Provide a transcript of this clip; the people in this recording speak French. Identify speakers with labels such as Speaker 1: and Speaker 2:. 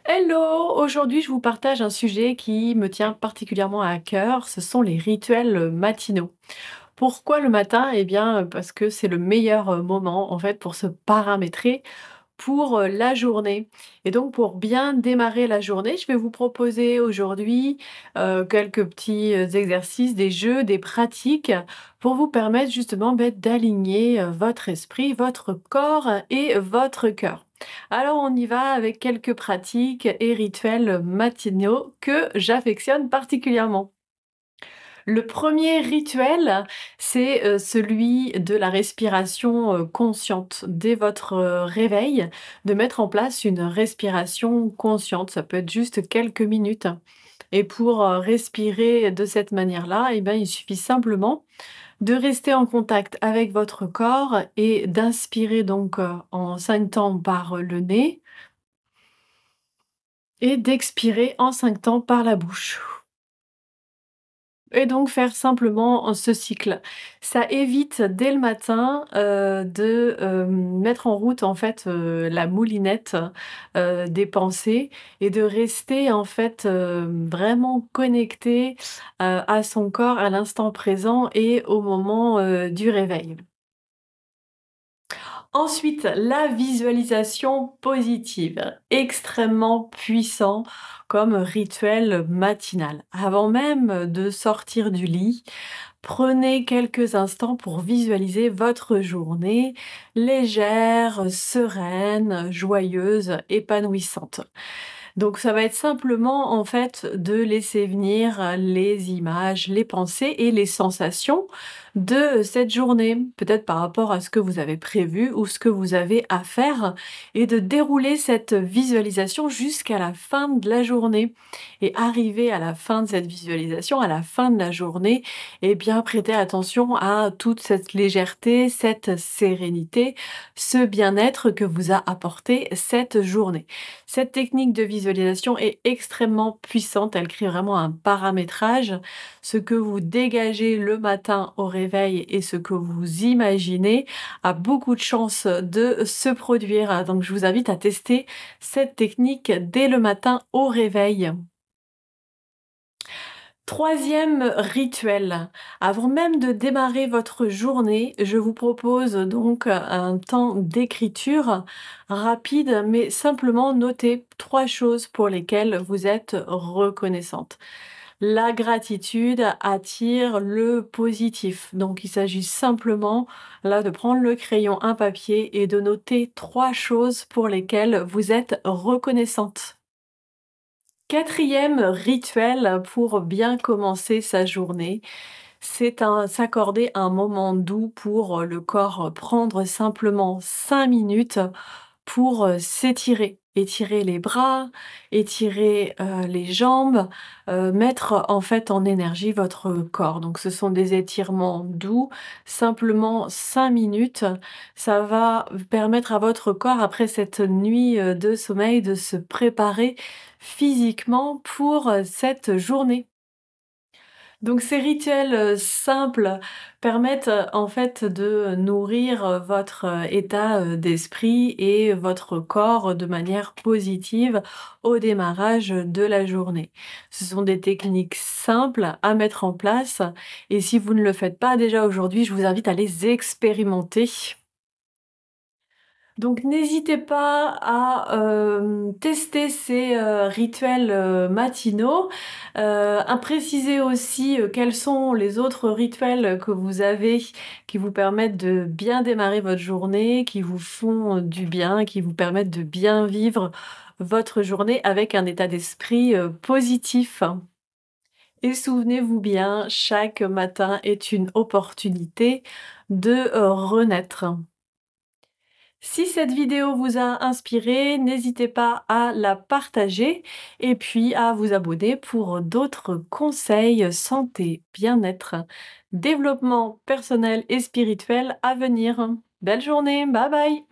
Speaker 1: Hello! Aujourd'hui, je vous partage un sujet qui me tient particulièrement à cœur, ce sont les rituels matinaux. Pourquoi le matin? Eh bien, parce que c'est le meilleur, moment, en fait, pour se paramétrer pour, la journée et donc pour bien démarrer la journée, je vais vous proposer aujourd'hui, quelques petits, exercices, des jeux, des pratiques pour vous permettre justement, beh, d'aligner, votre esprit, votre corps et votre cœur. Alors on y va avec quelques pratiques et rituels matinaux que j'affectionne particulièrement. Le premier rituel, c'est, celui de la respiration, consciente. Dès votre, réveil, de mettre en place une respiration consciente. Ça peut être juste quelques minutes et pour, respirer de cette manière-là et ben, il suffit simplement de rester en contact avec votre corps et d'inspirer donc, en 5 temps par le nez et d'expirer en 5 temps par la bouche. Et donc faire simplement ce cycle. Ça évite dès le matin, de, mettre en route en fait, la moulinette, des pensées et de rester en fait, vraiment connecté, à son corps, à l'instant présent et au moment, du réveil. Ensuite, la visualisation positive, extrêmement puissant comme rituel matinal. Avant même de sortir du lit, prenez quelques instants pour visualiser votre journée légère, sereine, joyeuse, épanouissante. Donc ça va être simplement en fait de laisser venir les images, les pensées et les sensations de cette journée. Peut-être par rapport à ce que vous avez prévu ou ce que vous avez à faire et de dérouler cette visualisation jusqu'à la fin de la journée. Et arriver à la fin de cette visualisation, à la fin de la journée, eh bien prêter attention à toute cette légèreté, cette sérénité, ce bien-être que vous a apporté cette journée. Cette technique de visualisation est extrêmement puissante, elle crée vraiment un paramétrage. Ce que vous dégagez le matin au réveil et ce que vous imaginez a beaucoup de chances de se produire. Donc je vous invite à tester cette technique dès le matin au réveil. Troisième rituel, avant même de démarrer votre journée, je vous propose donc un temps d'écriture rapide, mais simplement noter 3 choses pour lesquelles vous êtes reconnaissante. La gratitude attire le positif, donc il s'agit simplement là de prendre le crayon, un papier et de noter 3 choses pour lesquelles vous êtes reconnaissante. Quatrième rituel pour bien commencer sa journée, c'est s'accorder un moment doux pour le corps, prendre simplement 5 minutes pour, s'étirer. Étirer les bras, étirer, les jambes, mettre en fait en énergie votre corps. Donc ce sont des étirements doux, simplement 5 minutes. Ça va permettre à votre corps, après cette nuit, de sommeil, de se préparer physiquement pour, cette journée. Donc ces rituels, simples permettent, en fait de nourrir, votre, état, d'esprit et votre corps de manière positive au démarrage, de la journée. Ce sont des techniques simples à mettre en place et si vous ne le faites pas déjà aujourd'hui, je vous invite à les expérimenter. Donc n'hésitez pas à, tester ces, rituels, matinaux, à préciser aussi, quels sont les autres rituels que vous avez qui vous permettent de bien démarrer votre journée, qui vous font, du bien, qui vous permettent de bien vivre votre journée avec un état d'esprit, positif. Et souvenez-vous bien, chaque matin est une opportunité de, renaître. Si cette vidéo vous a inspiré, n'hésitez pas à la partager et puis à vous abonner pour d'autres conseils santé, bien-être, développement personnel et spirituel à venir. Belle journée, bye bye!